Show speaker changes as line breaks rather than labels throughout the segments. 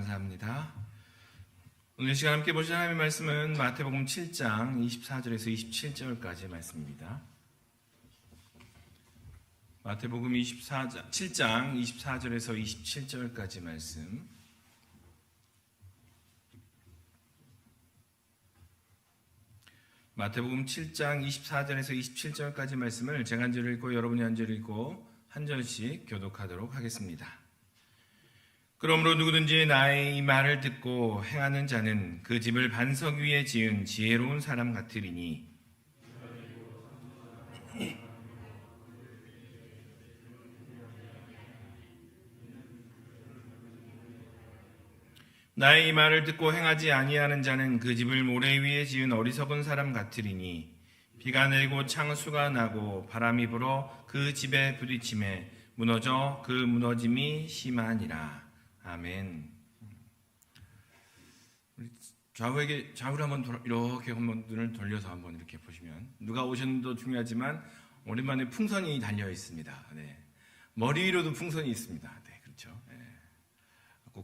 감사합니다. 오늘 시간 함께 보실 하나님의 말씀은 마태복음 7장 24절에서 27절까지의 말씀입니다. 마태복음 7장 24절에서 27절까지 말씀. 마태복음 7장 24절에서 27절까지 말씀을 제가 한 절 읽고 여러분이 한 절 읽고 한 절씩 교독하도록 하겠습니다. 그러므로 누구든지 나의 이 말을 듣고 행하는 자는 그 집을 반석 위에 지은 지혜로운 사람 같으리니 나의 이 말을 듣고 행하지 아니하는 자는 그 집을 모래 위에 지은 어리석은 사람 같으리니 비가 내리고 창수가 나고 바람이 불어 그 집에 부딪힘에 무너져 그 무너짐이 심하니라. 아멘. 좌우로 한번 이렇게 한번 눈을 돌려서 한번 이렇게 보시면 누가 오셨는지도 중요하지만 오랜만에 풍선이 달려 있습니다. 네. 머리 위로도 풍선이 있습니다. 네, 그렇죠. 네.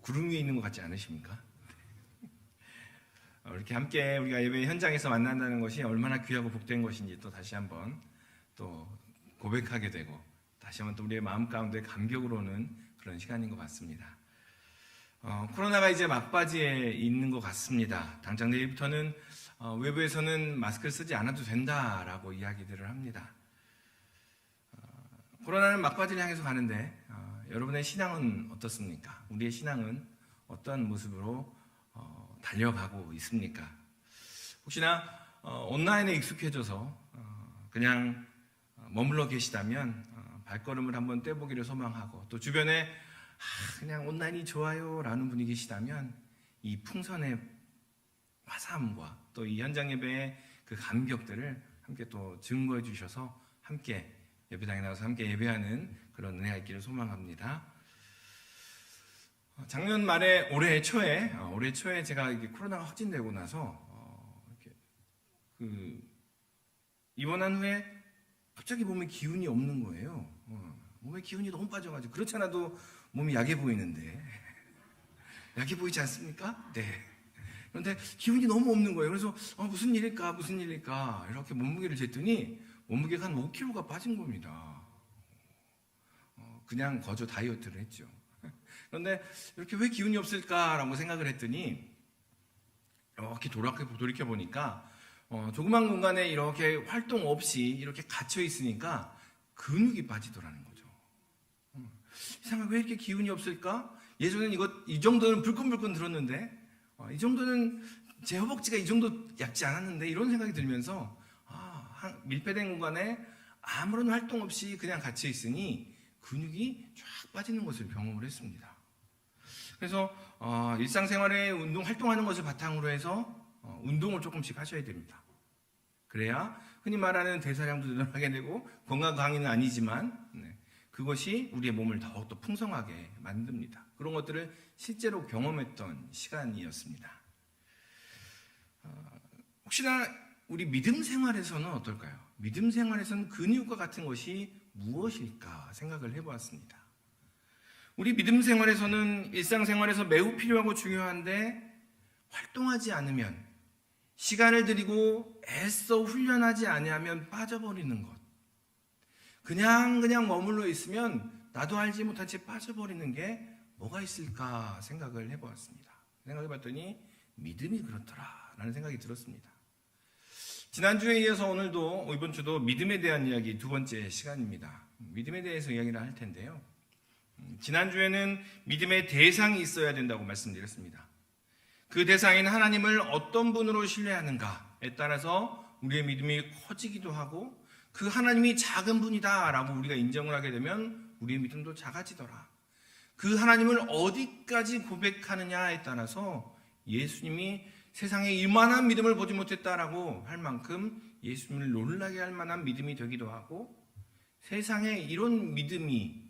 구름 위에 있는 것 같지 않으십니까? 이렇게 함께 우리가 예배 현장에서 만난다는 것이 얼마나 귀하고 복된 것인지 또 다시 한번 또 고백하게 되고 다시 한번 또 우리의 마음 가운데 감격을 오는 그런 시간인 것 같습니다. 코로나가 이제 막바지에 있는 것 같습니다. 당장 내일부터는 외부에서는 마스크를 쓰지 않아도 된다라고 이야기들을 합니다. 코로나는 막바지를 향해서 가는데 여러분의 신앙은 어떻습니까? 우리의 신앙은 어떤 모습으로 달려가고 있습니까? 혹시나 온라인에 익숙해져서 그냥 머물러 계시다면 발걸음을 한번 떼보기를 소망하고 또 주변에 그냥 온라인이 좋아요 라는 분이 계시다면 이 풍선의 화사함과 또 이 현장 예배의 그 감격들을 함께 또 증거해 주셔서 함께 예배당에 나가서 함께 예배하는 그런 은혜가 있기를 소망합니다. 작년 말에 올해 초에 제가 이게 코로나가 확진되고 나서 입원한 후에 갑자기 몸에 기운이 없는 거예요. 몸에 기운이 너무 빠져가지고 그렇지 않아도 몸이 약해 보이는데 약해 보이지 않습니까? 네. 그런데 기운이 너무 없는 거예요. 그래서 무슨 일일까 이렇게 몸무게를 쟀더니 몸무게가 한 5kg가 빠진 겁니다. 그냥 거저 다이어트를 했죠. 그런데 이렇게 왜 기운이 없을까라고 생각을 했더니 이렇게 돌이켜보니까 조그만 공간에 이렇게 활동 없이 이렇게 갇혀 있으니까 근육이 빠지더라는 거죠. 이상하게 왜 이렇게 기운이 없을까? 예전엔 이 정도는 불끈불끈 들었는데 이 정도는 제 허벅지가 이 정도 얇지 않았는데 이런 생각이 들면서 밀폐된 공간에 아무런 활동 없이 그냥 갇혀 있으니 근육이 쫙 빠지는 것을 경험을 했습니다. 그래서 일상생활에 활동하는 것을 바탕으로 해서 운동을 조금씩 하셔야 됩니다. 그래야 흔히 말하는 대사량도 늘어나게 되고 건강 강의는 아니지만 그것이 우리의 몸을 더욱더 풍성하게 만듭니다. 그런 것들을 실제로 경험했던 시간이었습니다. 혹시나 우리 믿음 생활에서는 어떨까요? 믿음 생활에서는 근육과 같은 것이 무엇일까 생각을 해보았습니다. 우리 믿음 생활에서는 일상생활에서 매우 필요하고 중요한데 활동하지 않으면 시간을 들이고 애써 훈련하지 아니하면 빠져버리는 것. 그냥 머물러 있으면 나도 알지 못한 채 빠져버리는 게 뭐가 있을까 생각을 해보았습니다. 생각해봤더니 믿음이 그렇더라라는 생각이 들었습니다. 지난주에 이어서 이번 주도 믿음에 대한 이야기 두 번째 시간입니다. 믿음에 대해서 이야기를 할 텐데요. 지난주에는 믿음의 대상이 있어야 된다고 말씀드렸습니다. 그 대상인 하나님을 어떤 분으로 신뢰하는가에 따라서 우리의 믿음이 커지기도 하고 그 하나님이 작은 분이다 라고 우리가 인정을 하게 되면 우리의 믿음도 작아지더라. 그 하나님을 어디까지 고백하느냐에 따라서 예수님이 세상에 이만한 믿음을 보지 못했다라고 할 만큼 예수님을 놀라게 할 만한 믿음이 되기도 하고 세상에 이런 믿음이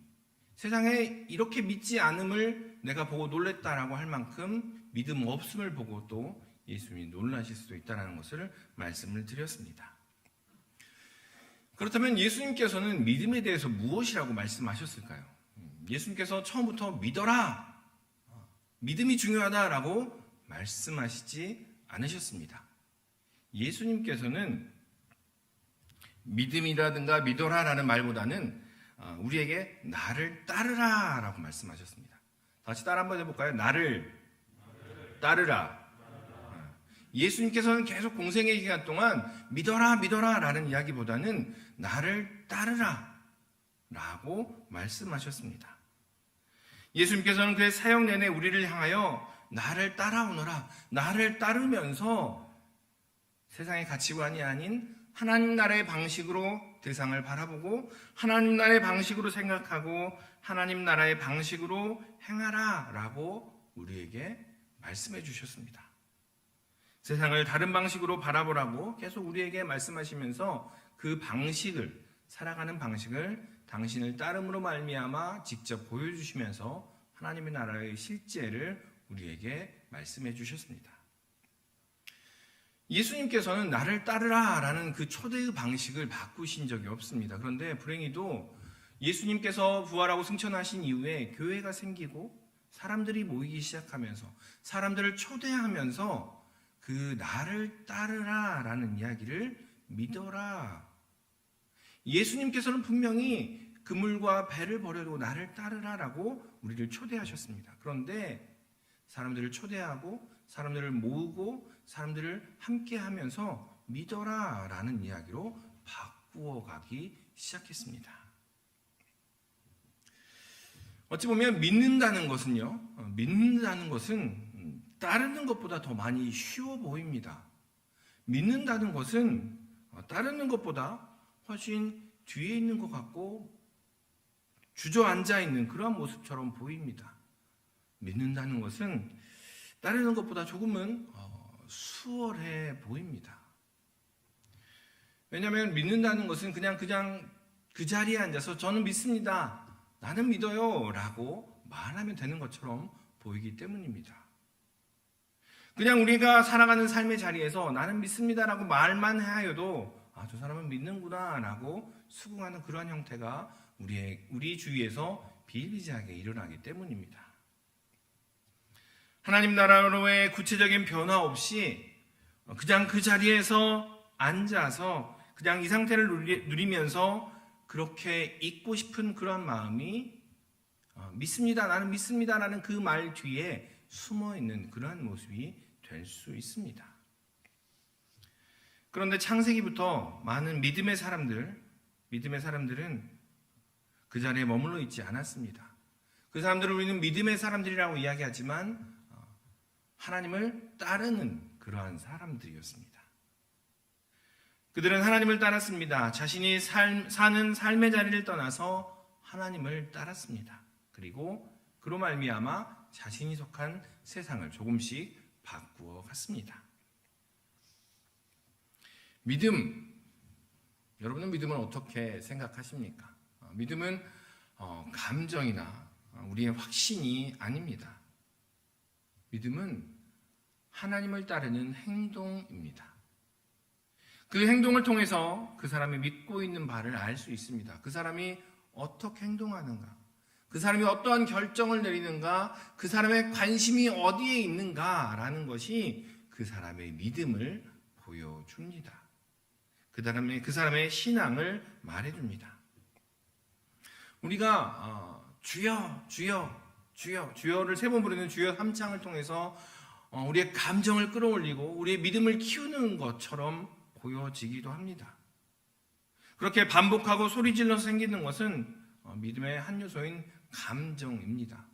세상에 이렇게 믿지 않음을 내가 보고 놀랬다라고 할 만큼 믿음 없음을 보고 또 예수님이 놀라실 수도 있다는 것을 말씀을 드렸습니다. 그렇다면 예수님께서는 믿음에 대해서 무엇이라고 말씀하셨을까요? 예수님께서 처음부터 믿어라 믿음이 중요하다라고 말씀하시지 않으셨습니다. 예수님께서는 믿음이라든가 믿어라라는 말보다는 우리에게 나를 따르라라고 말씀하셨습니다. 다시 따라 한번 해볼까요? 나를 따르라. 예수님께서는 계속 공생의 기간 동안 믿어라라는 이야기보다는 나를 따르라라고 말씀하셨습니다. 예수님께서는 그의 사역 내내 우리를 향하여 나를 따라오너라, 나를 따르면서 세상의 가치관이 아닌 하나님 나라의 방식으로 세상을 바라보고 하나님 나라의 방식으로 생각하고 하나님 나라의 방식으로 행하라 라고 우리에게 말씀해 주셨습니다. 세상을 다른 방식으로 바라보라고 계속 우리에게 말씀하시면서 그 방식을, 살아가는 방식을 당신을 따름으로 말미암아 직접 보여주시면서 하나님의 나라의 실제를 우리에게 말씀해 주셨습니다. 예수님께서는 나를 따르라 라는 그 초대의 방식을 바꾸신 적이 없습니다. 그런데 불행히도 예수님께서 부활하고 승천하신 이후에 교회가 생기고 사람들이 모이기 시작하면서 사람들을 초대하면서 그 나를 따르라 라는 이야기를 믿어라. 예수님께서는 분명히 그물과 배를 버려두고 나를 따르라 라고 우리를 초대하셨습니다. 그런데 사람들을 초대하고 사람들을 모으고 사람들을 함께 하면서 믿어라 라는 이야기로 바꾸어 가기 시작했습니다. 어찌 보면 믿는다는 것은 따르는 것보다 더 많이 쉬워 보입니다. 믿는다는 것은 따르는 것보다 훨씬 뒤에 있는 것 같고 주저앉아 있는 그러한 모습처럼 보입니다. 믿는다는 것은 따르는 것보다 조금은 수월해 보입니다. 왜냐하면 믿는다는 것은 그냥 그 자리에 앉아서 저는 믿습니다, 나는 믿어요 라고 말하면 되는 것처럼 보이기 때문입니다. 그냥 우리가 살아가는 삶의 자리에서 나는 믿습니다라고 말만 하여도 저 사람은 믿는구나 라고 수긍하는 그러한 형태가 우리 주위에서 비일비재하게 일어나기 때문입니다. 하나님 나라로의 구체적인 변화 없이 그냥 그 자리에서 앉아서 그냥 이 상태를 누리면서 그렇게 있고 싶은 그런 마음이 믿습니다, 나는 믿습니다라는 그 말 뒤에 숨어있는 그러한 모습이 될 수 있습니다. 그런데 창세기부터 많은 믿음의 사람들은 그 자리에 머물러 있지 않았습니다. 그 사람들을 우리는 믿음의 사람들이라고 이야기하지만 하나님을 따르는 그러한 사람들이었습니다. 그들은 하나님을 따랐습니다. 자신이 사는 삶의 자리를 떠나서 하나님을 따랐습니다. 그리고 그로 말미암아 자신이 속한 세상을 조금씩 바꾸어 갔습니다. 여러분은 믿음을 어떻게 생각하십니까? 믿음은 감정이나 우리의 확신이 아닙니다. 믿음은 하나님을 따르는 행동입니다. 그 행동을 통해서 그 사람이 믿고 있는 바를 알 수 있습니다. 그 사람이 어떻게 행동하는가, 그 사람이 어떠한 결정을 내리는가, 그 사람의 관심이 어디에 있는가라는 것이 그 사람의 믿음을 보여줍니다. 그 사람의 신앙을 말해줍니다. 우리가 주여를 세 번 부르는 주여 삼창을 통해서 우리의 감정을 끌어올리고 우리의 믿음을 키우는 것처럼 보여지기도 합니다. 그렇게 반복하고 소리질러서 생기는 것은 믿음의 한 요소인 감정입니다.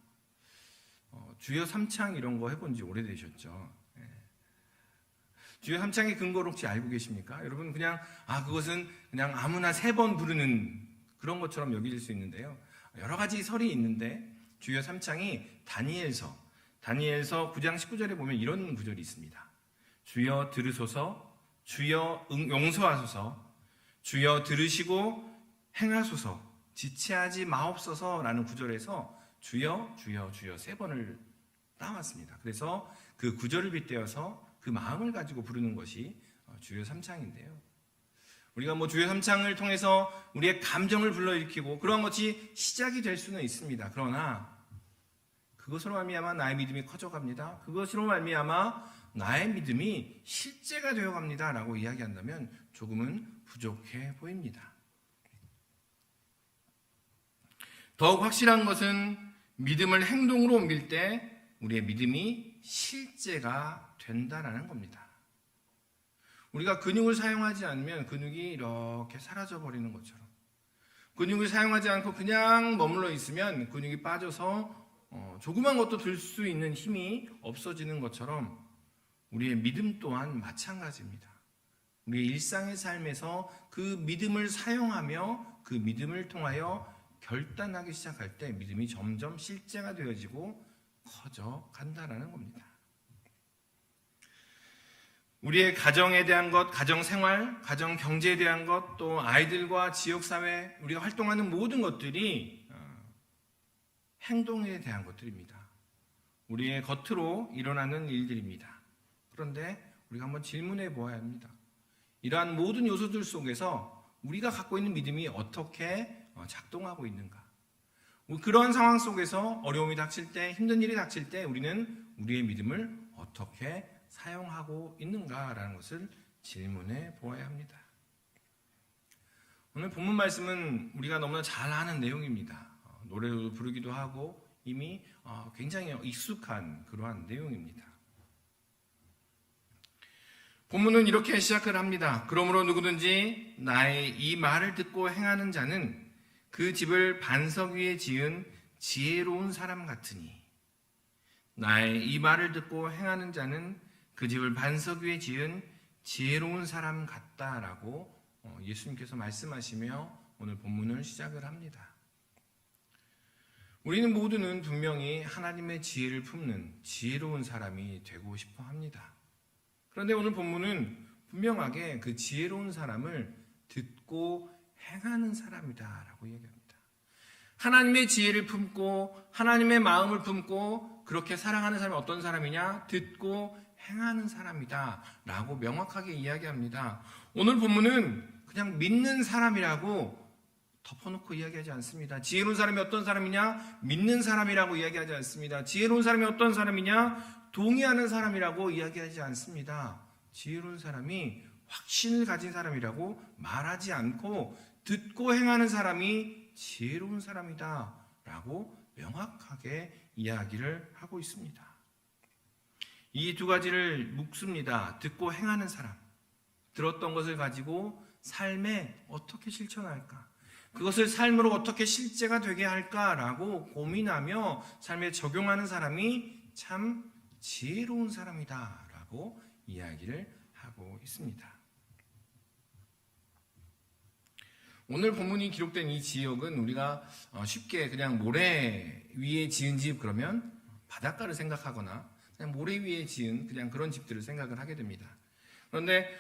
주여 삼창 이런 거 해본 지 오래되셨죠? 주여 삼창의 근거를 혹시 알고 계십니까? 여러분 그것은 그냥 아무나 세 번 부르는 그런 것처럼 여길 수 있는데요. 여러 가지 설이 있는데 주여 삼창이 다니엘서 9장 19절에 보면 이런 구절이 있습니다. 주여 들으소서, 주여 용서하소서, 주여 들으시고 행하소서, 지체하지 마옵소서라는 구절에서 주여 세 번을 따왔습니다. 그래서 그 구절을 빗대어서 그 마음을 가지고 부르는 것이 주여 삼창인데요. 우리가 주여 삼창을 통해서 우리의 감정을 불러일으키고 그런 것이 시작이 될 수는 있습니다. 그러나 그것으로 말미암아 나의 믿음이 커져갑니다. 그것으로 말미암아 나의 믿음이 실제가 되어갑니다. 라고 이야기한다면 조금은 부족해 보입니다. 더욱 확실한 것은 믿음을 행동으로 옮길 때 우리의 믿음이 실제가 된다는 겁니다. 우리가 근육을 사용하지 않으면 근육이 이렇게 사라져 버리는 것처럼, 근육을 사용하지 않고 그냥 머물러 있으면 근육이 빠져서 조그만 것도 들 수 있는 힘이 없어지는 것처럼 우리의 믿음 또한 마찬가지입니다. 우리의 일상의 삶에서 그 믿음을 사용하며 그 믿음을 통하여 결단하기 시작할 때 믿음이 점점 실제가 되어지고 커져 간다라는 겁니다. 우리의 가정에 대한 것, 가정생활, 가정경제에 대한 것, 또 아이들과 지역사회, 우리가 활동하는 모든 것들이 행동에 대한 것들입니다. 우리의 겉으로 일어나는 일들입니다. 그런데 우리가 한번 질문해 보아야 합니다. 이러한 모든 요소들 속에서 우리가 갖고 있는 믿음이 어떻게 작동하고 있는가? 그러한 상황 속에서 어려움이 닥칠 때, 힘든 일이 닥칠 때 우리는 우리의 믿음을 어떻게 사용하고 있는가라는 것을 질문해 보아야 합니다. 오늘 본문 말씀은 우리가 너무나 잘 아는 내용입니다. 노래도 부르기도 하고 이미 굉장히 익숙한 그러한 내용입니다. 본문은 이렇게 시작을 합니다. 그러므로 누구든지 나의 이 말을 듣고 행하는 자는 그 집을 반석 위에 지은 지혜로운 사람 같으니, 나의 이 말을 듣고 행하는 자는 그 집을 반석 위에 지은 지혜로운 사람 같다라고 예수님께서 말씀하시며 오늘 본문을 시작을 합니다. 우리는 모두는 분명히 하나님의 지혜를 품는 지혜로운 사람이 되고 싶어 합니다. 그런데 오늘 본문은 분명하게 그 지혜로운 사람을 듣고 행하는 사람이다라고 얘기합니다. 하나님의 지혜를 품고 하나님의 마음을 품고 그렇게 사랑하는 사람이 어떤 사람이냐? 듣고 행하는 사람이다라고 명확하게 이야기합니다. 오늘 본문은 그냥 믿는 사람이라고 덮어놓고 이야기하지 않습니다. 지혜로운 사람이 어떤 사람이냐? 믿는 사람이라고 이야기하지 않습니다. 지혜로운 사람이 어떤 사람이냐? 동의하는 사람이라고 이야기하지 않습니다. 지혜로운 사람이 확신을 가진 사람이라고 말하지 않고 듣고 행하는 사람이 지혜로운 사람이다 라고 명확하게 이야기를 하고 있습니다. 이 두 가지를 묻습니다. 듣고 행하는 사람, 들었던 것을 가지고 삶에 어떻게 실천할까? 그것을 삶으로 어떻게 실제가 되게 할까라고 고민하며 삶에 적용하는 사람이 참 지혜로운 사람이다라고 이야기를 하고 있습니다. 오늘 본문이 기록된 이 지역은 우리가 쉽게 그냥 모래 위에 지은 집 그러면 바닷가를 생각하거나 그냥 모래 위에 지은 그냥 그런 집들을 생각을 하게 됩니다. 그런데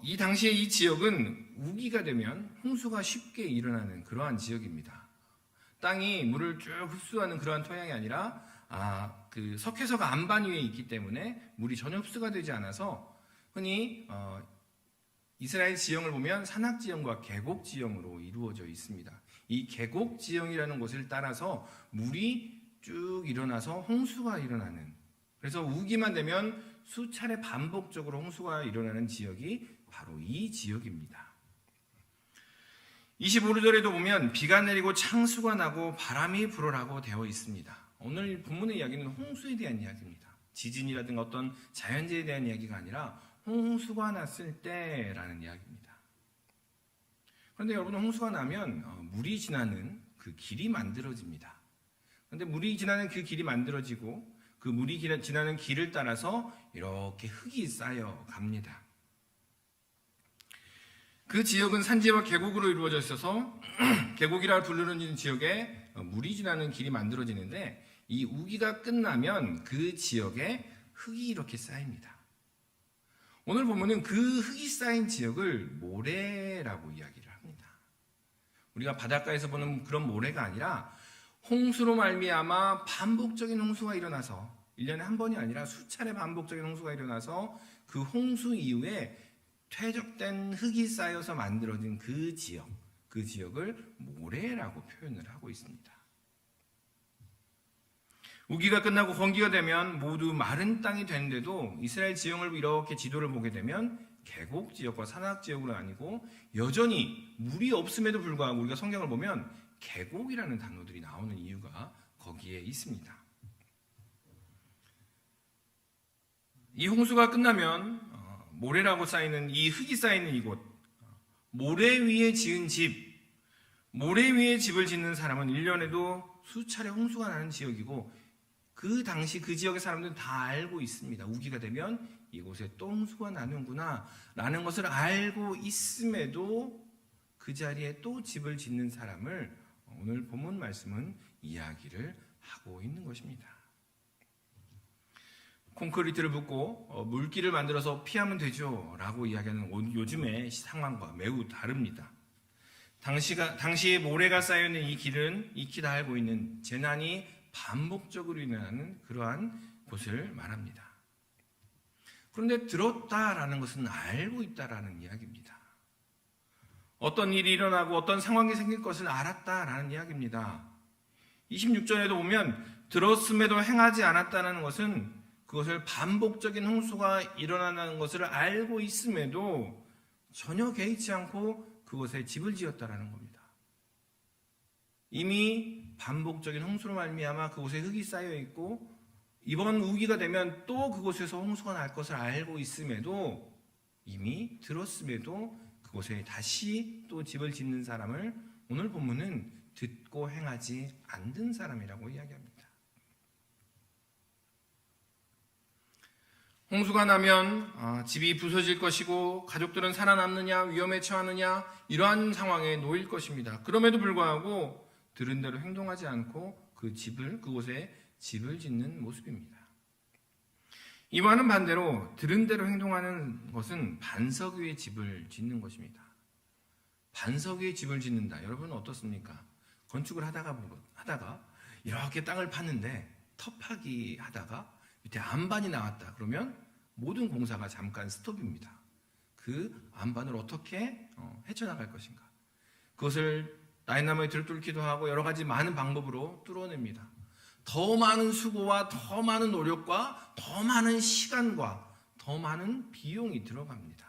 이 당시에 이 지역은 우기가 되면 홍수가 쉽게 일어나는 그러한 지역입니다. 땅이 물을 쭉 흡수하는 그러한 토양이 아니라 그 석회서가 안반 위에 있기 때문에 물이 전혀 흡수가 되지 않아서 흔히 이스라엘 지형을 보면 산악 지형과 계곡 지형으로 이루어져 있습니다. 이 계곡 지형이라는 곳을 따라서 물이 쭉 일어나서 홍수가 일어나는, 그래서 우기만 되면 수차례 반복적으로 홍수가 일어나는 지역이 바로 이 지역입니다. 25절에도 보면 비가 내리고 창수가 나고 바람이 불어라고 되어 있습니다. 오늘 본문의 이야기는 홍수에 대한 이야기입니다. 지진이라든가 어떤 자연재해에 대한 이야기가 아니라 홍수가 났을 때라는 이야기입니다. 그런데 여러분, 홍수가 나면 물이 지나는 그 길이 만들어집니다. 그런데 물이 지나는 그 길이 만들어지고 그 물이 지나는 길을 따라서 이렇게 흙이 쌓여 갑니다. 그 지역은 산지와 계곡으로 이루어져 있어서 계곡이라 부르는 지역에 물이 지나는 길이 만들어지는데 이 우기가 끝나면 그 지역에 흙이 이렇게 쌓입니다. 오늘 보면은 그 흙이 쌓인 지역을 모래라고 이야기를 합니다. 우리가 바닷가에서 보는 그런 모래가 아니라 홍수로 말미암아 반복적인 홍수가 일어나서 1년에 한 번이 아니라 수차례 반복적인 홍수가 일어나서 그 홍수 이후에 퇴적된 흙이 쌓여서 만들어진 그 지역을 모래라고 표현을 하고 있습니다. 우기가 끝나고 건기가 되면 모두 마른 땅이 되는데도 이스라엘 지형을 이렇게 지도를 보게 되면 계곡 지역과 산악 지역으로 나뉘고 여전히 물이 없음에도 불구하고 우리가 성경을 보면 계곡이라는 단어들이 나오는 이유가 거기에 있습니다. 이 홍수가 끝나면 모래라고 쌓이는 이 흙이 쌓이는 이곳, 모래 위에 지은 집, 모래 위에 집을 짓는 사람은 1년에도 수차례 홍수가 나는 지역이고 그 당시 그 지역의 사람들은 다 알고 있습니다. 우기가 되면 이곳에 또 홍수가 나는구나 라는 것을 알고 있음에도 그 자리에 또 집을 짓는 사람을 오늘 본문 말씀은 이야기를 하고 있는 것입니다. 콘크리트를 붓고 물길을 만들어서 피하면 되죠 라고 이야기하는 요즘의 상황과 매우 다릅니다. 당시에 모래가 쌓여있는 이 길은 익히 다 알고 있는 재난이 반복적으로 일어나는 그러한 곳을 말합니다. 그런데 들었다라는 것은 알고 있다라는 이야기입니다. 어떤 일이 일어나고 어떤 상황이 생길 것을 알았다라는 이야기입니다. 26절에도 보면 들었음에도 행하지 않았다는 것은 그것을 반복적인 홍수가 일어나는 것을 알고 있음에도 전혀 개의치 않고 그곳에 집을 지었다라는 겁니다. 이미 반복적인 홍수로 말미암아 그곳에 흙이 쌓여 있고 이번 우기가 되면 또 그곳에서 홍수가 날 것을 알고 있음에도 이미 들었음에도 그곳에 다시 또 집을 짓는 사람을 오늘 본문은 듣고 행하지 않는 사람이라고 이야기합니다. 홍수가 나면 집이 부서질 것이고 가족들은 살아남느냐 위험에 처하느냐 이러한 상황에 놓일 것입니다. 그럼에도 불구하고 들은 대로 행동하지 않고 그곳에 집을 짓는 모습입니다. 이와는 반대로 들은 대로 행동하는 것은 반석 위에 집을 짓는 것입니다. 반석 위에 집을 짓는다. 여러분 어떻습니까? 건축을 하다가 이렇게 땅을 팠는데 터파기 하다가 밑에 안반이 나왔다. 그러면 모든 공사가 잠깐 스톱입니다. 그 안반을 어떻게 헤쳐나갈 것인가. 그것을 다이나마이트를 뚫기도 하고 여러 가지 많은 방법으로 뚫어냅니다. 더 많은 수고와 더 많은 노력과 더 많은 시간과 더 많은 비용이 들어갑니다.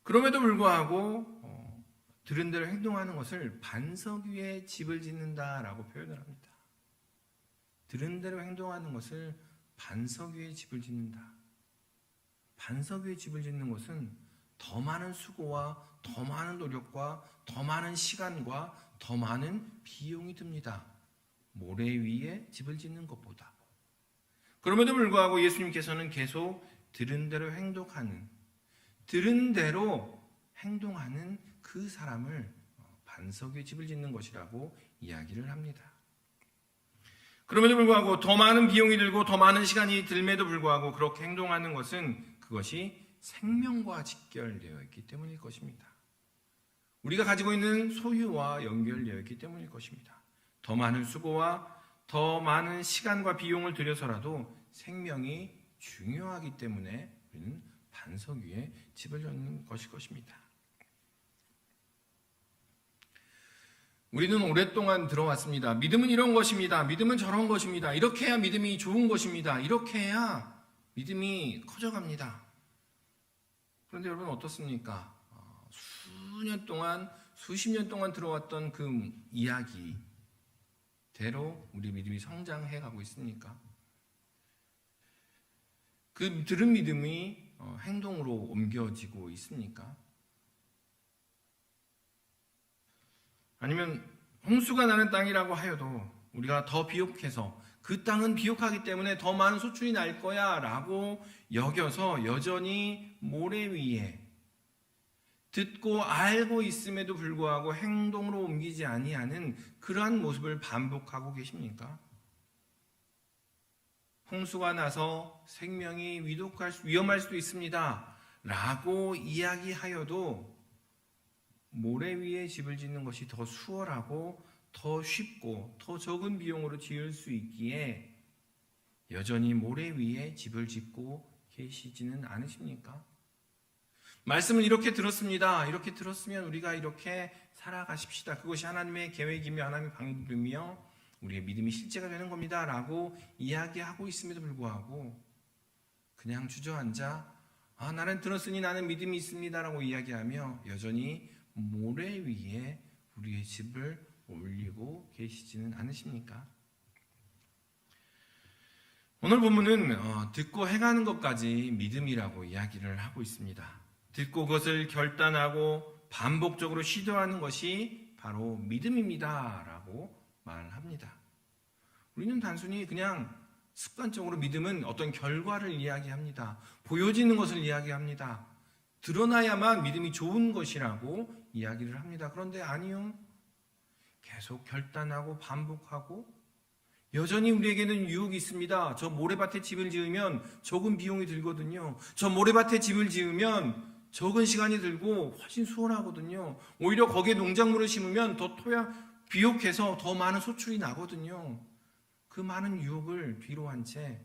그럼에도 불구하고 들은 대로 행동하는 것을 반석 위에 집을 짓는다라고 표현을 합니다. 들은 대로 행동하는 것을 반석 위에 집을 짓는다. 반석 위에 집을 짓는 것은 더 많은 수고와 더 많은 노력과 더 많은 시간과 더 많은 비용이 듭니다. 모래 위에 집을 짓는 것보다. 그럼에도 불구하고 예수님께서는 계속 들은 대로 행동하는 그 사람을 반석 위에 집을 짓는 것이라고 이야기를 합니다. 그럼에도 불구하고 더 많은 비용이 들고 더 많은 시간이 들m에도 불구하고 그렇게 행동하는 것은 그것이 생명과 직결되어 있기 때문일 것입니다. 우리가 가지고 있는 소유와 연결되어 있기 때문일 것입니다. 더 많은 수고와 더 많은 시간과 비용을 들여서라도 생명이 중요하기 때문에 우리는 반석 위에 집을 짓는 것일 것입니다. 우리는 오랫동안 들어왔습니다. 믿음은 이런 것입니다. 믿음은 저런 것입니다. 이렇게 해야 믿음이 좋은 것입니다. 이렇게 해야 믿음이 커져갑니다. 그런데 여러분 어떻습니까? 수년 동안, 수십 년 동안 들어왔던 그 이야기대로 우리 믿음이 성장해 가고 있습니까? 그 들은 믿음이 행동으로 옮겨지고 있습니까? 아니면 홍수가 나는 땅이라고 하여도 우리가 더 비옥해서 그 땅은 비옥하기 때문에 더 많은 소출이 날 거야 라고 여겨서 여전히 모래 위에 듣고 알고 있음에도 불구하고 행동으로 옮기지 아니하는 그러한 모습을 반복하고 계십니까? 홍수가 나서 생명이 위험할 수도 있습니다 라고 이야기하여도 모래 위에 집을 짓는 것이 더 수월하고 더 쉽고 더 적은 비용으로 지을 수 있기에 여전히 모래 위에 집을 짓고 계시지는 않으십니까? 말씀을 이렇게 들었습니다. 이렇게 들었으면 우리가 이렇게 살아가십시다. 그것이 하나님의 계획이며 하나님의 방법이며 우리의 믿음이 실제가 되는 겁니다 라고 이야기하고 있음에도 불구하고 그냥 주저앉아 나는 들었으니 나는 믿음이 있습니다 라고 이야기하며 여전히 모래 위에 우리의 집을 올리고 계시지는 않으십니까? 오늘 본문은 듣고 행하는 것까지 믿음이라고 이야기를 하고 있습니다. 듣고 그것을 결단하고 반복적으로 시도하는 것이 바로 믿음입니다 라고 말합니다. 우리는 단순히 그냥 습관적으로 믿음은 어떤 결과를 이야기합니다. 보여지는 것을 이야기합니다. 드러나야만 믿음이 좋은 것이라고 이야기를 합니다. 그런데 아니요. 계속 결단하고 반복하고 여전히 우리에게는 유혹이 있습니다. 저 모래밭에 집을 지으면 적은 비용이 들거든요. 저 모래밭에 집을 지으면 적은 시간이 들고 훨씬 수월하거든요. 오히려 거기에 농작물을 심으면 더 비옥해서 더 많은 소출이 나거든요. 그 많은 유혹을 뒤로 한 채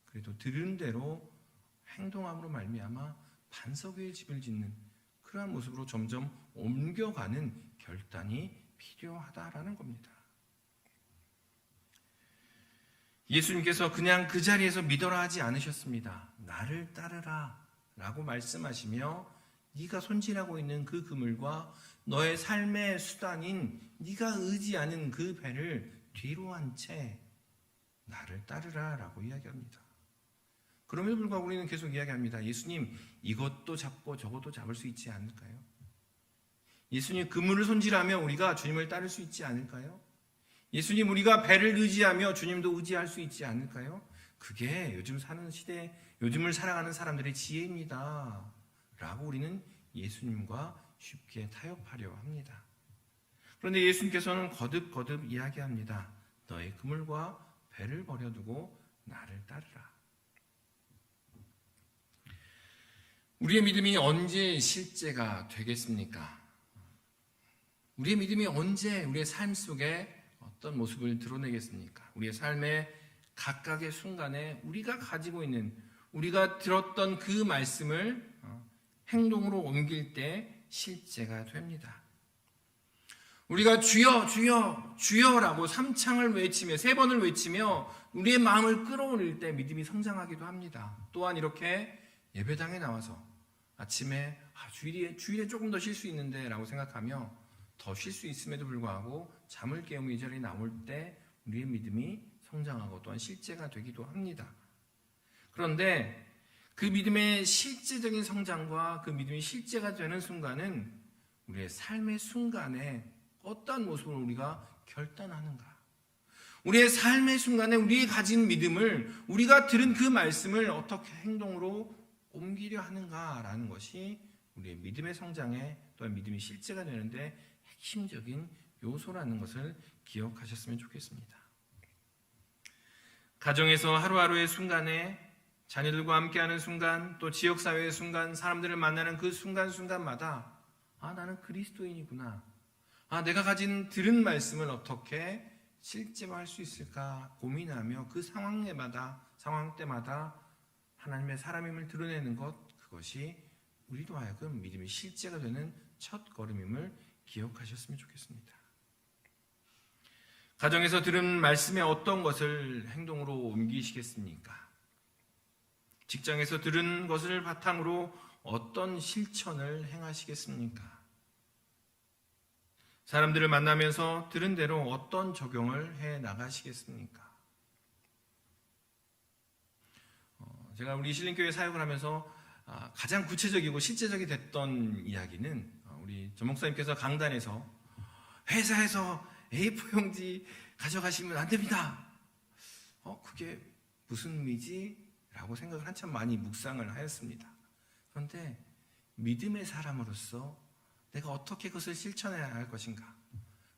그래도 들은 대로 행동함으로 말미암아 반석 위에 집을 짓는 그러한 모습으로 점점 옮겨가는 결단이 필요하다라는 겁니다. 예수님께서 그냥 그 자리에서 믿어라 하지 않으셨습니다. 나를 따르라 라고 말씀하시며 네가 손질하고 있는 그 그물과 너의 삶의 수단인 네가 의지하는 그 배를 뒤로 한 채 나를 따르라 라고 이야기합니다. 그럼에도 불구하고 우리는 계속 이야기합니다. 예수님 이것도 잡고 저것도 잡을 수 있지 않을까요? 예수님 그물을 손질하며 우리가 주님을 따를 수 있지 않을까요? 예수님 우리가 배를 의지하며 주님도 의지할 수 있지 않을까요? 그게 요즘 사는 시대, 요즘을 살아가는 사람들의 지혜입니다 라고 우리는 예수님과 쉽게 타협하려 합니다. 그런데 예수님께서는 거듭 이야기합니다. 너의 그물과 배를 버려두고 나를 따르라. 우리의 믿음이 언제 실제가 되겠습니까? 우리의 믿음이 언제 우리의 삶 속에 어떤 모습을 드러내겠습니까? 우리의 삶의 각각의 순간에 우리가 가지고 있는, 우리가 들었던 그 말씀을 행동으로 옮길 때 실제가 됩니다. 우리가 주여 주여 주여라고 3창을 외치며 3번을 외치며 우리의 마음을 끌어올릴 때 믿음이 성장하기도 합니다. 또한 이렇게 예배당에 나와서 아침에 주일에 조금 더 쉴 수 있는데 라고 생각하며 더 쉴 수 있음에도 불구하고 잠을 깨우며 이 자리에 나올 때 우리의 믿음이 성장하고 또한 실제가 되기도 합니다. 그런데 그 믿음의 실제적인 성장과 그 믿음이 실제가 되는 순간은 우리의 삶의 순간에 어떤 모습으로 우리가 결단하는가? 우리의 삶의 순간에 우리의 가진 믿음을, 우리가 들은 그 말씀을 어떻게 행동으로 옮기려 하는가라는 것이 우리의 믿음의 성장에 또한 믿음이 실제가 되는데 핵심적인 요소라는 것을 기억하셨으면 좋겠습니다. 가정에서 하루하루의 순간에 자녀들과 함께하는 순간, 또 지역사회의 순간, 사람들을 만나는 그 순간순간마다 나는 그리스도인이구나. 내가 들은 말씀을 어떻게 실제화할 수 있을까 고민하며 그 상황 때마다 하나님의 사람임을 드러내는 것, 그것이 우리도 하여금 믿음이 실제가 되는 첫 걸음임을 기억하셨으면 좋겠습니다. 가정에서 들은 말씀의 어떤 것을 행동으로 옮기시겠습니까? 직장에서 들은 것을 바탕으로 어떤 실천을 행하시겠습니까? 사람들을 만나면서 들은 대로 어떤 적용을 해 나가시겠습니까? 제가 우리 신림교회 사역을 하면서 가장 구체적이고 실제적이 됐던 이야기는 우리 전 목사님께서 강단에서 회사에서 A4 용지 가져가시면 안 됩니다. 그게 무슨 의미지? 라고 생각을 한참 많이 묵상을 하였습니다. 그런데 믿음의 사람으로서 내가 어떻게 그것을 실천해야 할 것인가?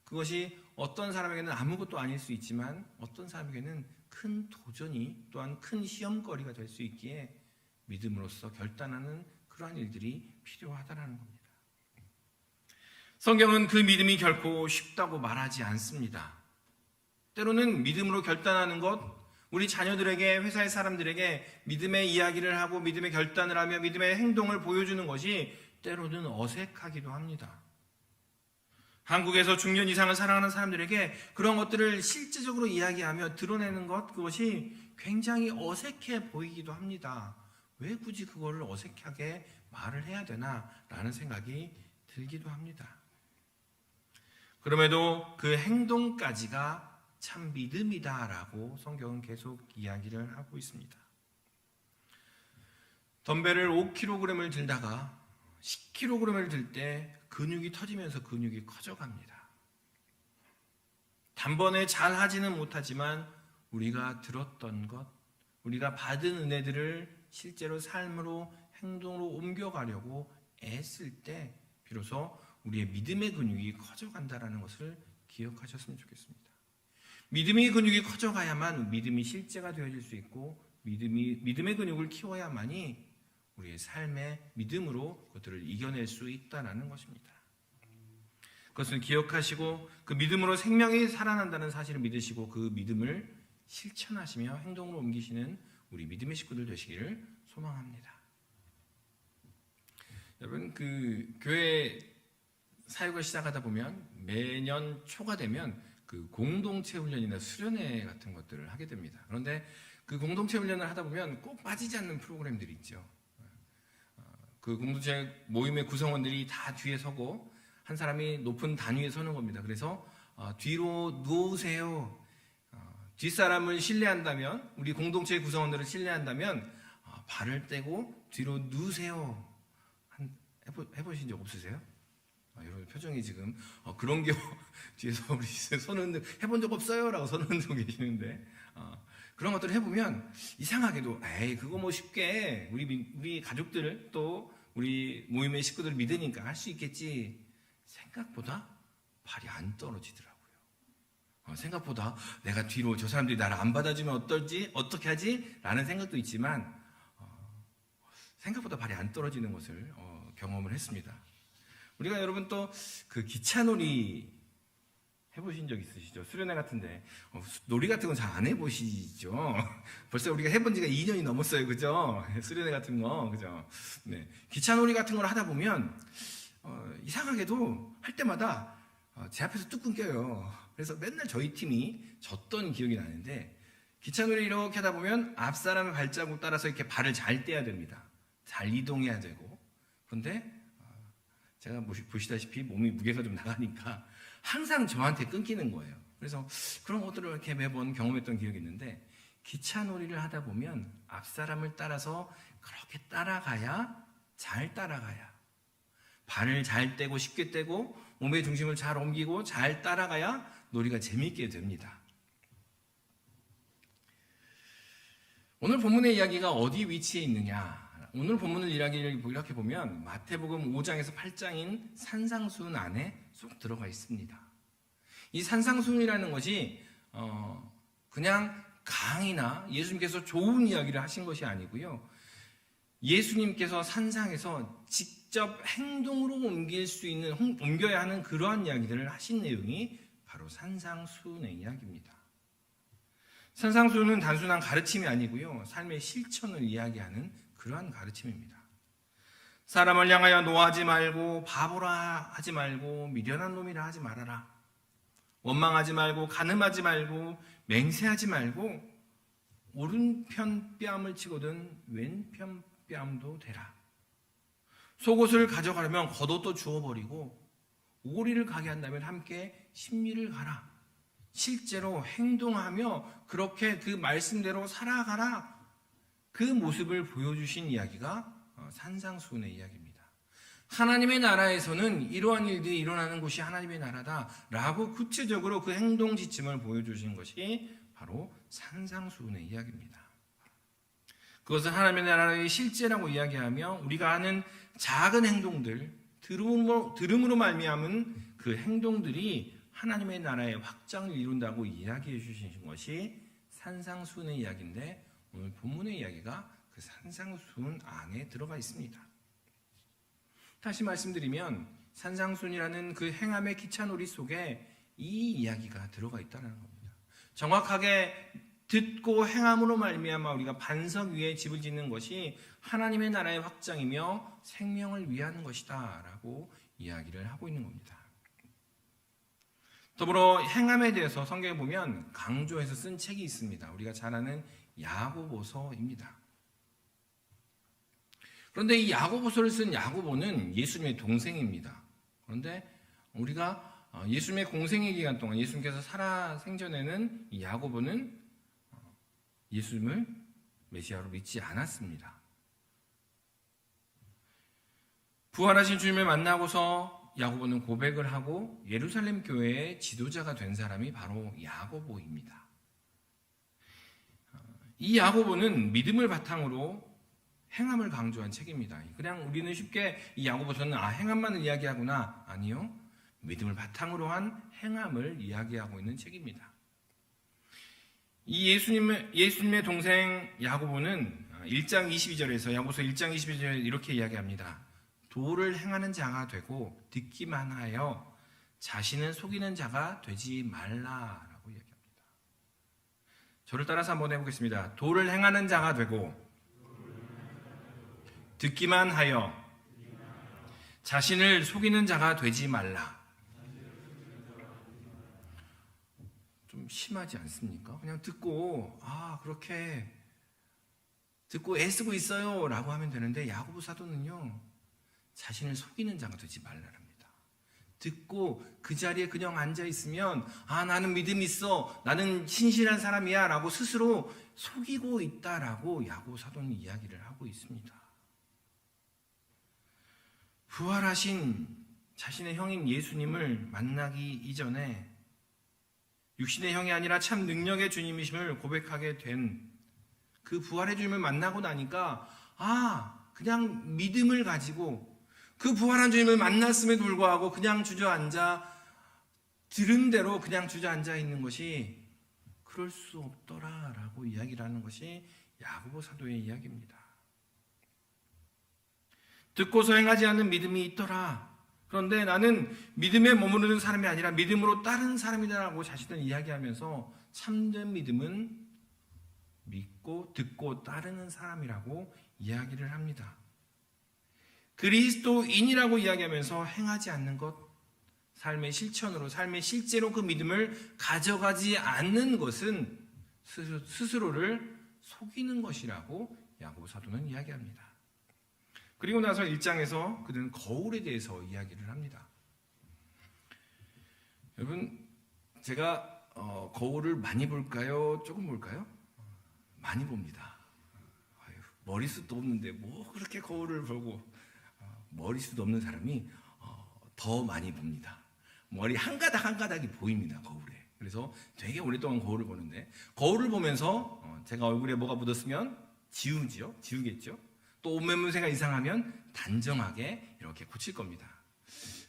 그것이 어떤 사람에게는 아무것도 아닐 수 있지만 어떤 사람에게는 큰 도전이 또한 큰 시험거리가 될 수 있기에 믿음으로써 결단하는 그러한 일들이 필요하다는 겁니다. 성경은 그 믿음이 결코 쉽다고 말하지 않습니다. 때로는 믿음으로 결단하는 것, 우리 자녀들에게, 회사의 사람들에게 믿음의 이야기를 하고 믿음의 결단을 하며 믿음의 행동을 보여주는 것이 때로는 어색하기도 합니다. 한국에서 중년 이상을 사랑하는 사람들에게 그런 것들을 실제적으로 이야기하며 드러내는 것, 그것이 굉장히 어색해 보이기도 합니다. 왜 굳이 그거를 어색하게 말을 해야 되나 라는 생각이 들기도 합니다. 그럼에도 그 행동까지가 참 믿음이다라고 성경은 계속 이야기를 하고 있습니다. 덤벨을 5kg을 들다가 10kg을 들 때 근육이 터지면서 근육이 커져갑니다. 단번에 잘 하지는 못하지만 우리가 들었던 것, 우리가 받은 은혜들을 실제로 삶으로 행동으로 옮겨가려고 애쓸 때 비로소 우리의 믿음의 근육이 커져간다는 것을 기억하셨으면 좋겠습니다. 믿음의 근육이 커져가야만 믿음이 실제가 되어질 수 있고 믿음의 근육을 키워야만이 우리의 삶의 믿음으로 그것들을 이겨낼 수 있다는 것입니다. 그것을 기억하시고 그 믿음으로 생명이 살아난다는 사실을 믿으시고 그 믿음을 실천하시며 행동으로 옮기시는 우리 믿음의 식구들 되시기를 소망합니다. 여러분, 그 교회 사역을 시작하다 보면 매년 초가 되면 그 공동체 훈련이나 수련회 같은 것들을 하게 됩니다. 그런데 그 공동체 훈련을 하다 보면 꼭 빠지지 않는 프로그램들이 있죠. 그 공동체 모임의 구성원들이 다 뒤에 서고 한 사람이 높은 단위에 서는 겁니다. 그래서 뒤로 누우세요. 뒷사람을 신뢰한다면, 우리 공동체의 구성원들을 신뢰한다면 발을 떼고 뒤로 누우세요. 해보신 적 없으세요? 여러분 표정이 지금 그런 게 뒤에서 우리 손 흔들 해본 적 없어요 라고 손 흔들고 계시는데 그런 것들을 해보면 이상하게도 에이 그거 뭐 쉽게 우리 가족들 또 우리 모임의 식구들 믿으니까 할 수 있겠지 생각보다 발이 안 떨어지더라고요. 생각보다 내가 뒤로 저 사람들이 나를 안 받아주면 어떻게 하지? 라는 생각도 있지만 생각보다 발이 안 떨어지는 것을 경험을 했습니다. 우리가 여러분 또 그 기차놀이 해보신 적 있으시죠? 수련회 같은데 놀이 같은 건 잘 안 해보시죠? 벌써 우리가 해본 지가 2년이 넘었어요, 그죠? 수련회 같은 거, 그죠? 네, 기차놀이 같은 걸 하다 보면 이상하게도 할 때마다 제 앞에서 뚝 끊겨요. 그래서 맨날 저희 팀이 졌던 기억이 나는데 기차놀이 이렇게 하다 보면 앞 사람의 발자국 따라서 이렇게 발을 잘 떼야 됩니다. 잘 이동해야 되고. 그런데 제가 보시다시피 몸이 무게가 좀 나가니까 항상 저한테 끊기는 거예요. 그래서 그런 것들을 이렇게 매번 경험했던 기억이 있는데 기차놀이를 하다 보면 앞 사람을 따라서 그렇게 잘 따라가야 발을 잘 떼고 쉽게 떼고 몸의 중심을 잘 옮기고 잘 따라가야 놀이가 재미있게 됩니다. 오늘 본문의 이야기가 어디 위치해 있느냐? 오늘 본문을 이렇게 보면 마태복음 5장에서 8장인 산상수훈 안에 쏙 들어가 있습니다. 이 산상수훈이라는 것이 그냥 강의나 예수님께서 좋은 이야기를 하신 것이 아니고요. 예수님께서 산상에서 직접 행동으로 옮겨야 하는 그러한 이야기들을 하신 내용이 바로 산상수훈의 이야기입니다. 산상수훈은 단순한 가르침이 아니고요. 삶의 실천을 이야기하는 그러한 가르침입니다. 사람을 향하여 노하지 말고 바보라 하지 말고 미련한 놈이라 하지 말아라. 원망하지 말고 간음하지 말고 맹세하지 말고 오른편 뺨을 치거든 왼편 뺨도 대라. 속옷을 가져가려면 겉옷도 주워버리고 오리를 가게 한다면 함께 심리를 가라. 실제로 행동하며 그렇게 그 말씀대로 살아가라. 그 모습을 보여주신 이야기가 산상수훈의 이야기입니다. 하나님의 나라에서는 이러한 일들이 일어나는 곳이 하나님의 나라다라고 구체적으로 그 행동 지침을 보여주신 것이 바로 산상수훈의 이야기입니다. 그것은 하나님의 나라의 실제라고 이야기하며 우리가 하는 작은 행동들, 들음으로 말미암은 그 행동들이 하나님의 나라의 확장을 이룬다고 이야기해 주신 것이 산상수훈의 이야기인데 오늘 본문의 이야기가 그 산상수훈 안에 들어가 있습니다. 다시 말씀드리면 산상수훈이라는 그 행함의 기차놀이 속에 이 이야기가 들어가 있다는 겁니다. 정확하게 듣고 행함으로 말미암아 우리가 반석 위에 집을 짓는 것이 하나님의 나라의 확장이며 생명을 위하는 것이다 라고 이야기를 하고 있는 겁니다. 더불어 행함에 대해서 성경에 보면 강조해서 쓴 책이 있습니다. 우리가 잘 아는 야고보서입니다. 그런데 이 야고보서를 쓴 야고보는 예수님의 동생입니다. 그런데 우리가 예수님의 공생의 기간 동안 예수님께서 살아 생전에는 이 야고보는 예수님을 메시아로 믿지 않았습니다. 부활하신 주님을 만나고서 야고보는 고백을 하고 예루살렘 교회의 지도자가 된 사람이 바로 야고보입니다. 이 야고보는 믿음을 바탕으로 행함을 강조한 책입니다. 그냥 우리는 쉽게 이 야고보서는 행함만을 이야기하구나. 아니요. 믿음을 바탕으로 한 행함을 이야기하고 있는 책입니다. 이 예수님의 동생 야고보는 1장 22절에서 야고보서 1장 22절에 이렇게 이야기합니다. 도를 행하는 자가 되고 듣기만 하여 자신을 속이는 자가 되지 말라라고 이야기합니다. 저를 따라서 한번 해보겠습니다. 도를 행하는 자가 되고 듣기만 하여 자신을 속이는 자가 되지 말라. 좀 심하지 않습니까? 그냥 듣고 그렇게 듣고 애쓰고 있어요 라고 하면 되는데 야고보 사도는요 자신을 속이는 자가 되지 말라랍니다. 듣고 그 자리에 그냥 앉아 있으면 나는 믿음 있어, 나는 신실한 사람이야 라고 스스로 속이고 있다라고 야고보 사도는 이야기를 하고 있습니다. 부활하신 자신의 형인 예수님을 만나기 이전에 육신의 형이 아니라 참 능력의 주님이심을 고백하게 된 그 부활의 주님을 만나고 나니까 그냥 믿음을 가지고 그 부활한 주님을 만났음에도 불구하고 그냥 주저앉아 들은 대로 그냥 주저앉아 있는 것이 그럴 수 없더라라고 이야기를 하는 것이 야고보 사도의 이야기입니다. 듣고서 행하지 않는 믿음이 있더라. 그런데 나는 믿음에 머무르는 사람이 아니라 믿음으로 따르는 사람이다라고 자신을 이야기하면서 참된 믿음은 믿고 듣고 따르는 사람이라고 이야기를 합니다. 그리스도인이라고 이야기하면서 행하지 않는 것, 삶의 실천으로, 삶의 실제로 그 믿음을 가져가지 않는 것은 스스로를 속이는 것이라고 야고보 사도는 이야기합니다. 그리고 나서 1장에서 그는 거울에 대해서 이야기를 합니다. 여러분, 제가 거울을 많이 볼까요? 조금 볼까요? 많이 봅니다. 머리숱도 없는데 뭐 그렇게 거울을 보고 머리숱 없는 사람이 더 많이 봅니다. 머리 한 가닥 한 가닥이 보입니다. 거울에. 그래서 되게 오랫동안 거울을 보는데 거울을 보면서 제가 얼굴에 뭐가 묻었으면 지우겠죠. 또 옷매무새가 이상하면 단정하게 이렇게 고칠 겁니다.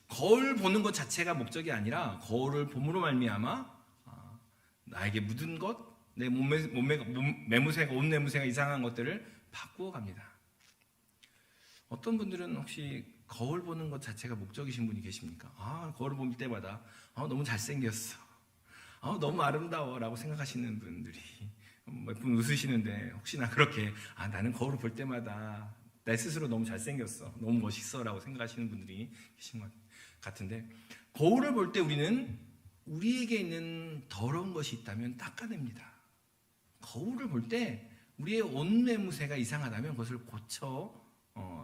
거울 보는 것 자체가 목적이 아니라 거울을 봄으로 말미암아 나에게 묻은 것, 내 옷매무새가 이상한 것들을 바꾸어 갑니다. 어떤 분들은 혹시 거울 보는 것 자체가 목적이신 분이 계십니까? 거울 볼 때마다 너무 잘생겼어, 너무 아름다워 라고 생각하시는 분들이 몇 분 웃으시는데 혹시나 그렇게 나는 거울을 볼 때마다 내 스스로 너무 잘생겼어, 너무 멋있어 라고 생각하시는 분들이 계신 것 같은데, 거울을 볼 때 우리는 우리에게 있는 더러운 것이 있다면 닦아냅니다. 거울을 볼 때 우리의 옷매무새가 이상하다면 그것을 고쳐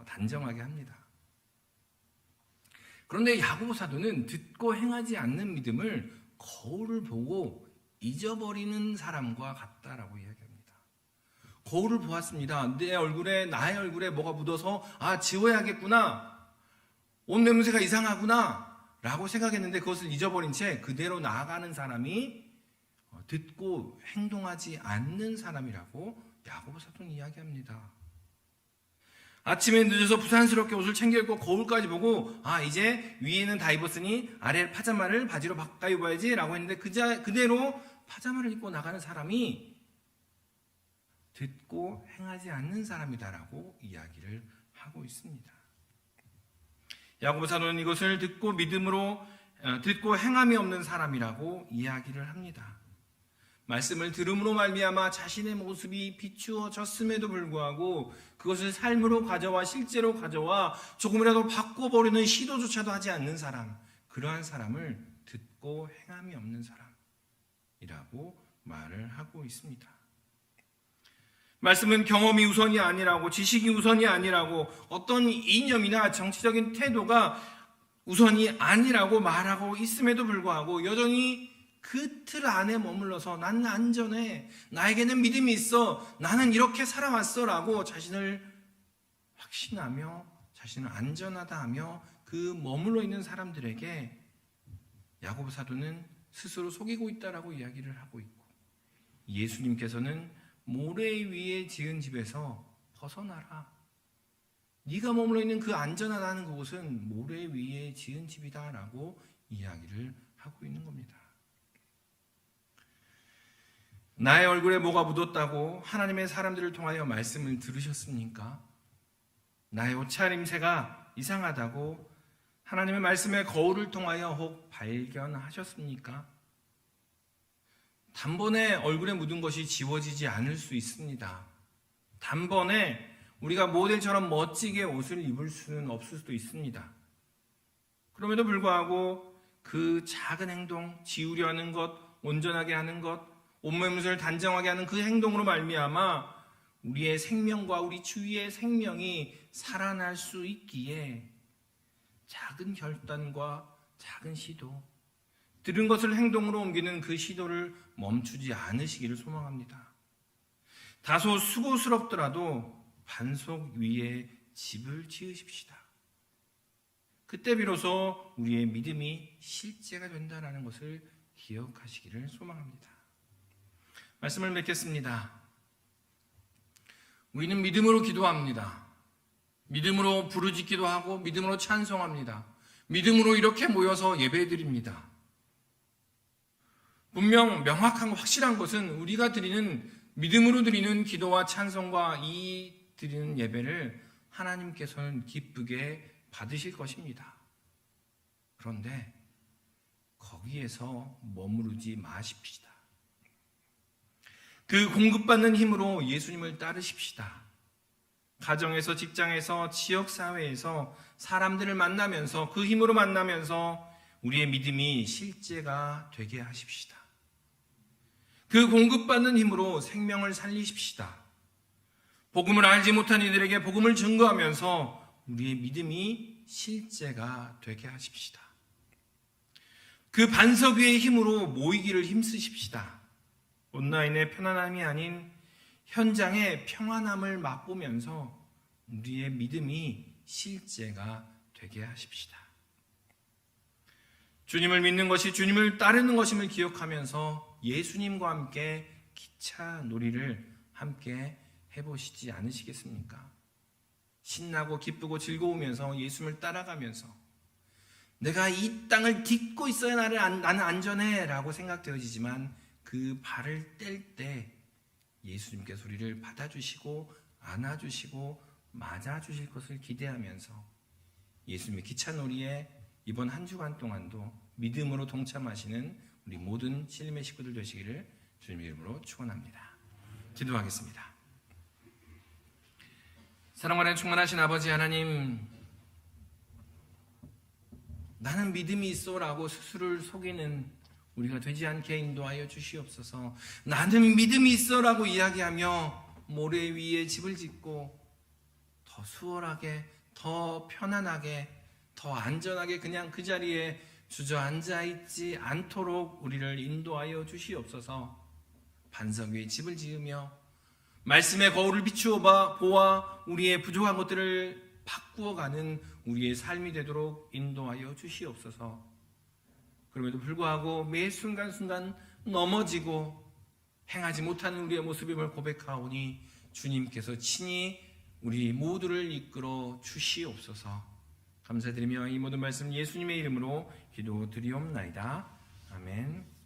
단정하게 합니다. 그런데 야고보 사도는 듣고 행하지 않는 믿음을 거울을 보고 잊어버리는 사람과 같다라고 이야기합니다. 거울을 보았습니다. 나의 얼굴에 뭐가 묻어서 지워야겠구나, 옷 냄새가 이상하구나 라고 생각했는데 그것을 잊어버린 채 그대로 나아가는 사람이 듣고 행동하지 않는 사람이라고 야고보 사도는 이야기합니다. 아침에 늦어서 부산스럽게 옷을 챙겨 입고 거울까지 보고 이제 위에는 다 입었으니 아래 파자마를 바지로 바꿔 입어야지 라고 했는데 그대로 파자마를 입고 나가는 사람이 듣고 행하지 않는 사람이다라고 이야기를 하고 있습니다. 야고보 사도는 이것을 듣고 행함이 없는 사람이라고 이야기를 합니다. 말씀을 들음으로 말미암아 자신의 모습이 비추어졌음에도 불구하고 그것을 삶으로 가져와 실제로 가져와 조금이라도 바꿔버리는 시도조차도 하지 않는 사람, 그러한 사람을 듣고 행함이 없는 사람이라고 말을 하고 있습니다. 말씀은 경험이 우선이 아니라고, 지식이 우선이 아니라고, 어떤 이념이나 정치적인 태도가 우선이 아니라고 말하고 있음에도 불구하고 여전히 그 틀 안에 머물러서 나는 안전해, 나에게는 믿음이 있어, 나는 이렇게 살아왔어 라고 자신을 확신하며 자신은 안전하다 하며 그 머물러 있는 사람들에게 야고보 사도는 스스로 속이고 있다라고 이야기를 하고 있고, 예수님께서는 모래 위에 지은 집에서 벗어나라, 네가 머물러 있는 그 안전하다는 그곳은 모래 위에 지은 집이다라고 이야기를 하고 있는 겁니다. 나의 얼굴에 뭐가 묻었다고 하나님의 사람들을 통하여 말씀을 들으셨습니까? 나의 옷차림새가 이상하다고 하나님의 말씀의 거울을 통하여 혹 발견하셨습니까? 단번에 얼굴에 묻은 것이 지워지지 않을 수 있습니다. 단번에 우리가 모델처럼 멋지게 옷을 입을 수는 없을 수도 있습니다. 그럼에도 불구하고 그 작은 행동, 지우려 하는 것, 온전하게 하는 것, 옷매무새를 단정하게 하는 그 행동으로 말미암아 우리의 생명과 우리 주위의 생명이 살아날 수 있기에 작은 결단과 작은 시도, 들은 것을 행동으로 옮기는 그 시도를 멈추지 않으시기를 소망합니다. 다소 수고스럽더라도 반석 위에 집을 지으십시다. 그때 비로소 우리의 믿음이 실제가 된다는 것을 기억하시기를 소망합니다. 말씀을 맺겠습니다. 우리는 믿음으로 기도합니다. 믿음으로 부르짖기도 하고 믿음으로 찬송합니다. 믿음으로 이렇게 모여서 예배드립니다. 분명 명확한 확실한 것은 우리가 드리는 믿음으로 드리는 기도와 찬송과 이 드리는 예배를 하나님께서는 기쁘게 받으실 것입니다. 그런데 거기에서 머무르지 마십시다. 그 공급받는 힘으로 예수님을 따르십시다. 가정에서, 직장에서, 지역사회에서 사람들을 만나면서 그 힘으로 만나면서 우리의 믿음이 실제가 되게 하십시다. 그 공급받는 힘으로 생명을 살리십시다. 복음을 알지 못한 이들에게 복음을 증거하면서 우리의 믿음이 실제가 되게 하십시다. 그 반석 위의 힘으로 모이기를 힘쓰십시다. 온라인의 편안함이 아닌 현장의 평안함을 맛보면서 우리의 믿음이 실제가 되게 하십시다. 주님을 믿는 것이 주님을 따르는 것임을 기억하면서 예수님과 함께 기차 놀이를 함께 해보시지 않으시겠습니까? 신나고 기쁘고 즐거우면서 예수님을 따라가면서 내가 이 땅을 딛고 있어야 나는 안전해 라고 생각되어지지만 그 발을 뗄 때 예수님께서 우리를 받아주시고 안아주시고 맞아주실 것을 기대하면서 예수님의 기차놀이에 이번 한 주간 동안도 믿음으로 동참하시는 우리 모든 신림의 식구들 되시기를 주님의 이름으로 축원합니다. 기도하겠습니다. 사랑하는 충만하신 아버지 하나님, 나는 믿음이 있어라고 스스로를 속이는 우리가 되지 않게 인도하여 주시옵소서. 나는 믿음이 있어라고 이야기하며 모래 위에 집을 짓고 더 수월하게, 더 편안하게, 더 안전하게 그냥 그 자리에 주저앉아 있지 않도록 우리를 인도하여 주시옵소서. 반석 위에 집을 지으며 말씀의 거울을 비추어 보아 우리의 부족한 것들을 바꾸어가는 우리의 삶이 되도록 인도하여 주시옵소서. 그럼에도 불구하고 매 순간순간 넘어지고 행하지 못하는 우리의 모습임을 고백하오니 주님께서 친히 우리 모두를 이끌어 주시옵소서. 감사드리며 이 모든 말씀 예수님의 이름으로 기도드리옵나이다. 아멘.